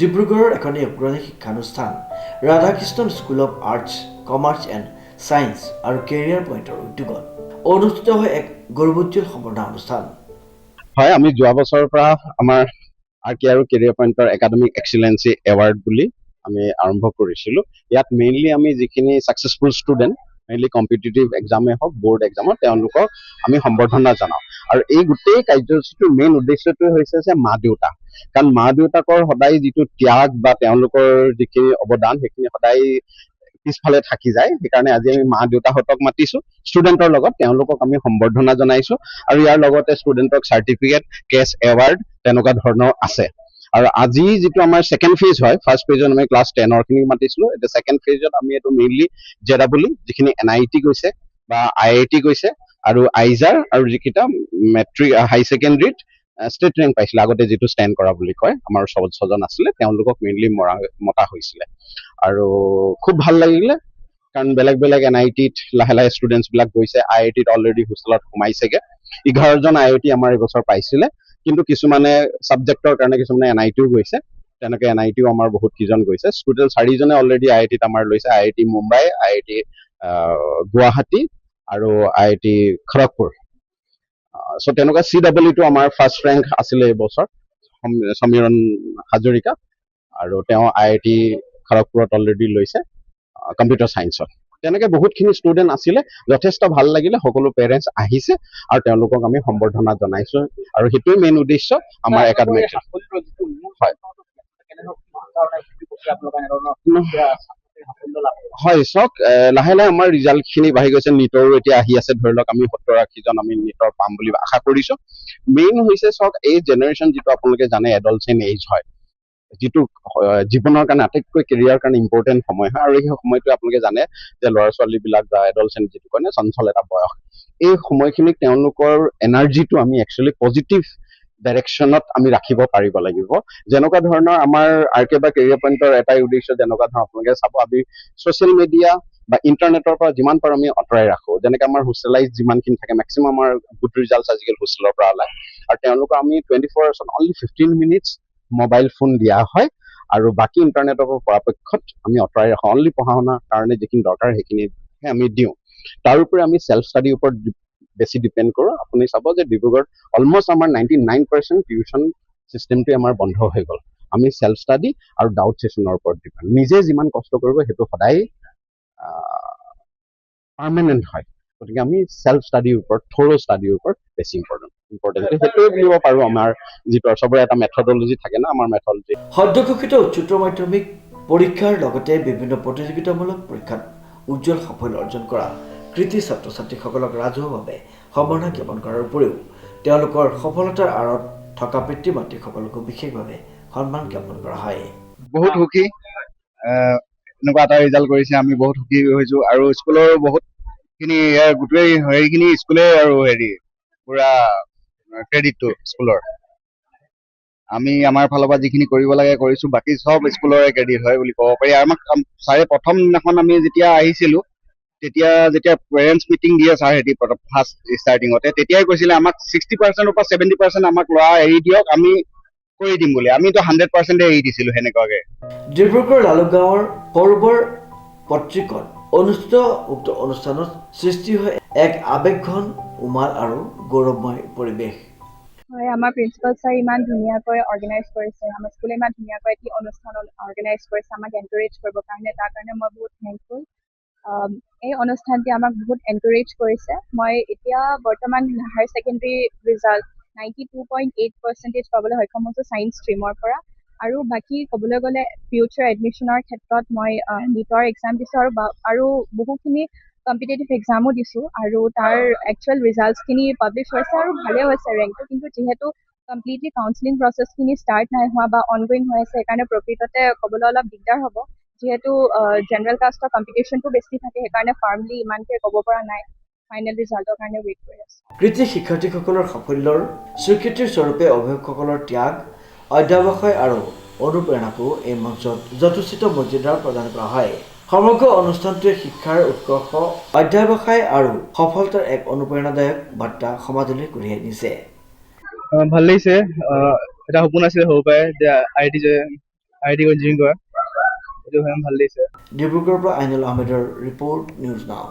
ডিব্ৰুগড়ৰ এখন অগ্ৰণী শিক্ষানুষ্ঠান Radhakrishnan school of arts, commerce and science আৰু কেৰিয়াৰ পইণ্টৰ উদ্যোগত অনুষ্ঠিত হয় এক গৌৰৱোজ্জ্বল সম্বৰ্ধনা অনুষ্ঠান। হয়, আমি যোৱা বছৰৰ পৰা আমাৰ আৰ্কি আৰু কেৰিয়াৰ পইণ্টৰ একাডেমিক এক্সিলেঞ্চি এৱাৰ্ড বুলি আমি আৰম্ভ কৰিছিলোঁ। ইয়াত মেইনলি আমি যিখিনি ছাকচেছফুল ষ্টুডেণ্ট, মেইনলি কম্পিটিটিভ এক্সামেই হওক, বৰ্ড এক্সামত তেওঁলোকক আমি সম্বৰ্ধনা জনাওঁ। আৰু এই গোটেই কাৰ্যসূচীটোৰ মেইন উদ্দেশ্যটোৱে হৈছে যে মা দেউতা, কাৰণ মা দেউতাকৰ সদায় যিটো ত্যাগ বা তেওঁলোকৰ যিখিনি অৱদান সেইখিনি সদায় পিছফালে থাকি যায়। সেইকাৰণে আজি আমি মা দেউতাহঁতক মাতিছোঁ, ষ্টুডেণ্টৰ লগত তেওঁলোকক আমি সম্বৰ্ধনা জনাইছোঁ। আৰু ইয়াৰ লগতে ষ্টুডেণ্টক চাৰ্টিফিকেট, কেছ, এৱাৰ্ড তেনেকুৱা ধৰণৰ আছে। আৰু আজি যিটো আমাৰ ছেকেণ্ড ফেজ হয়, ফাৰ্ষ্ট ফেজত আমি ক্লাছ 10ৰ খিনিক মাতিছিলোঁ, এতিয়া ছেকেণ্ড ফেজত আমি এইটো মেইনলি জেডাবলি যিখিনি NIT গৈছে বা IIT গৈছে আৰু আইজাৰ আৰু যিকেইটা মেট্ৰিক হাই ছেকেণ্ডেৰীত ষ্টেট ৰেংক পাইছিলে, আগতে যিটো ষ্টেণ্ড কৰা বুলি কয়, আমাৰ ছজন আছিলে, তেওঁলোকক মেইনলি মতা হৈছিলে। আৰু খুব ভাল লাগিলে, কাৰণ বেলেগ বেলেগ NITত লাহে লাহে ষ্টুডেণ্টছ বিলাক গৈছে, IITত অলৰেডি হোষ্টেলত সোমাইছেগে। 11জন IIT আমাৰ এইবছৰ পাইছিলে, কিন্তু কিছুমানে ছাবজেক্টৰ কাৰণে কিছুমানে NITও গৈছে। তেনেকে NITও আমাৰ বহুত কেইজন গৈছে। ষ্টুডেণ্ট 4জনে অলৰেডি IITত আমাৰ লৈছে, IIT মুম্বাই, IIT গুৱাহাটী আৰু IIT খড়গপুৰ। চ' তেনেকুৱা CWটো আমাৰ ফাৰ্ষ্ট ৰেংক আছিলে এইবছৰ, সমীৰণ হাজৰিকা, আৰু তেওঁ IIT খড়গপুৰত অলৰেডি লৈছে কম্পিউটাৰ ছায়েন্সত। তেনেকে বহুতখিনি ষ্টুডেণ্ট আছিলে, যথেষ্ট ভাল লাগিলে। সকলো পেৰেণ্টছ আহিছে আৰু তেওঁলোকক আমি সম্বৰ্ধনা জনাইছোঁ, আৰু সেইটোৱে মেইন উদ্দেশ্য আমাৰ একাডেমিক। হয়, চাওক, লাহে লাহে আমাৰ ৰিজাল্ট খিনি বাঢ়ি গৈছে। নিটৰো এতিয়া আহি আছে, ধৰি লওক আমি 70-80জন আমি নিটৰ পাম বুলি আশা কৰিছোঁ। মেইন হৈছে চাওক, এই জেনেৰেশ্যন যিটো আপোনালোকে জানে এডলচেণ্ট এজ হয়, যিটো জীৱনৰ কাৰণে আটাইতকৈ কেৰিয়াৰ কাৰণে ইম্পৰ্টেণ্ট সময় হয়। আৰু এই সময়টো আপোনালোকে জানে যে ল'ৰা ছোৱালীবিলাক বা এডলচেণ্ট যিটো কয় চঞ্চল এটা বয়স, এই সময়খিনিক তেওঁলোকৰ এনাৰ্জিটো আমি একচুৱেলি পজিটিভ ডাইৰেকশ্যনত আমি ৰাখিব পাৰিব লাগিব। যেনেকুৱা ধৰণৰ আমাৰ আৰ্কে বা কেৰিয়াৰ পইণ্টৰ এটাই উদ্দেশ্য, যেনেকুৱা ধৰণৰ আপোনালোকে চাব, আমি ছ'চিয়েল মিডিয়া বা ইণ্টাৰনেটৰ পৰা যিমান পাৰোঁ আমি আঁতৰাই ৰাখোঁ। যেনেকৈ আমাৰ হোষ্টেলাইজ যিমানখিনি থাকে, মেক্সিমাম আমাৰ গুড ৰিজাল্ট আজিকালি হোষ্টেলৰ পৰা ওলায়। আৰু তেওঁলোকক আমি 24 আৱাৰ্ছত অনলি 15 মিনিটছ মোবাইল ফোন দিয়া হয়, আৰু বাকী ইণ্টাৰনেটৰ পৰা পৰাপক্ষত আমি আঁতৰাই ৰাখোঁ। অনলি পঢ়া শুনাৰ কাৰণে যিখিনি দৰকাৰ সেইখিনিহে আমি দিওঁ। তাৰোপৰি আমি ছেল্ফ ষ্টাডিৰ ওপৰত বেছি ডিপেণ্ড কৰোঁ। আপুনি চাব যে ডিব্ৰুগড়ত অলমষ্ট আমাৰ 99% টিউশ্যন চিষ্টেমটোৱে আমাৰ বন্ধ হৈ গ'ল। আমি ছেল্ফ ষ্টাডি আৰু ডাউট ছেশ্যনৰ ওপৰত ডিপেণ্ড। নিজে যিমান কষ্ট কৰিব সেইটো সদায় পাৰ্মানেণ্ট হয়। গতিকে আমি ছেল্ফ ষ্টাডিৰ ওপৰত, থ'ৰ ষ্টাডিৰ ওপৰত বেছি ইম্পৰ্টেণ্ট সেইটোৱে বুলিব পাৰোঁ। আমাৰ যিটো চবৰে এটা মেথডলজি থাকে না, আমাৰ মেথডলজি। সদ্য ঘোষিত উচ্চতৰ মাধ্যমিক পৰীক্ষাৰ লগতে বিভিন্ন প্ৰতিযোগিতামূলক পৰীক্ষাত উজ্জ্বল সাফল্য অৰ্জন কৰা কৃতি ছাত্ৰ ছাত্ৰীসকলক ৰাজহুৱাভাৱে সম্বৰ্ধনা জ্ঞাপন কৰাৰ উপৰিও তেওঁলোকৰ সফলতাৰ আঁৰত থকা পিতৃ মাতৃসকলকো বিশেষভাৱে সন্মান জ্ঞাপন কৰা হয়। বহুত সুখী, এনেকুৱা এটা ৰিজাল্ট কৰিছে, আমি বহুত সুখী হৈছোঁ। আৰু স্কুলৰ বহুতখিনি গোটেই হেৰিখিনি স্কুলে আৰু পুৰা ক্ৰেডিটটো স্কুলৰ। আমি আমাৰ ফালৰ পৰা যিখিনি কৰিব লাগে কৰিছোঁ, বাকী চব স্কুলৰে ক্ৰেডিট হয় বুলি ক'ব পাৰি। আমাক ছাৰে প্ৰথম দিনাখন আমি যেতিয়া আহিছিলোঁ, যেতিয়া পেৰেণ্টছ মিটিং দিয়ে ছাৰহেঁতি ফাৰ্ষ্ট ষ্টাৰ্টিঙতে, তেতিয়াই কৈছিলে আমাক 60%ৰ পৰা 70% আমাক ল'ৰা এৰি দিয়ক, আমি কৰি দিম বুলি। আমিতো 100% এৰি দিছিলোঁ সেনেকুৱাকে। ডিব্ৰুগড় লালুকগাঁৱৰ সৰোবৰ পত্ৰিকত অনুষ্ঠিত উক্ত অনুষ্ঠানত সৃষ্টি হয় এক আৱেগঘন, উমাল আৰু গৌৰৱময় পৰিৱেশ। হয়, আমাৰ প্ৰিন্সিপাল ছাৰ ইমান ধুনীয়াকৈ অৰ্গেনাইজ কৰিছে, আমাৰ স্কুলে ইমান ধুনীয়াকৈ এটি অনুষ্ঠান অৰ্গেনাইজ কৰিছে আমাক এনকাৰেজ কৰিবৰ কাৰণে। তাৰ কাৰণে মই বহুত থেংকফুল। এই অনুষ্ঠানটি আমাক বহুত এনকাৰেজ কৰিছে। মই এতিয়া বৰ্তমান হায়াৰ ছেকেণ্ডেৰী ৰিজাল্ট 92.8% পাবলৈ সক্ষম হৈছোঁ ছায়েন্স ষ্ট্ৰীমৰ পৰা। আৰু বাকী ক'বলৈ গ'লে ফিউচাৰ এডমিশ্যনৰ ক্ষেত্ৰত মই নিটৰ এক্সাম দিছোঁ আৰু বহুখিনি কম্পিটিটিভ এক্সামো দিছোঁ, আৰু তাৰ একচুৱেল ৰিজাল্টছখিনি পাব্লিছ হৈছে আৰু ভালে হৈছে ৰেংকটো। কিন্তু যিহেতু কমপ্লিটলি কাউন্সেলিং প্ৰচেছখিনি ষ্টাৰ্ট নাই হোৱা বা অনগয়িং হৈ আছে, সেইকাৰণে প্ৰকৃততে ক'বলৈ অলপ দিগদাৰ হ'ব। যিহেতু জেনেৰেল কাষ্টৰ কম্পিটিশ্যনটো বেছি থাকে, সেইকাৰণে ফাৰ্মলি ইমানকৈ ক'ব পৰা নাই। ফাইনেল ৰিজাল্টৰ কাৰণে ৱেইট কৰি আছোঁ। কৃতি শিক্ষাৰ্থীসকলৰ সাফল্যৰ স্বীকৃতিৰ স্বৰূপে অভিভাৱকসকলৰ ত্যাগ, অধ্যাৱসায় আৰু অনুপ্ৰেৰণাকো এই মঞ্চত যথোচিত মৰ্যাদা প্ৰদান কৰা হয়। সমগ্ৰ অনুষ্ঠানটোৱে শিক্ষাৰ উৎকৰ্ষ, অধ্যাৱসায় আৰু সফলতাৰ এক অনুপ্ৰেৰণাদায়ক বাৰ্তা সমাজলৈ কঢ়িয়াই নিছে। ভাল লাগিছে, এটা সপোন আছিলে সৰুৰ পৰাই যে IIT যে আই টি ইঞ্জিনিয়াৰিং কৰা এইটো ভাল লাগিছে ডিব্ৰুগড়ৰ পৰা আইনুল আহমেদৰ ৰিপৰ্ট নিউজ নাও।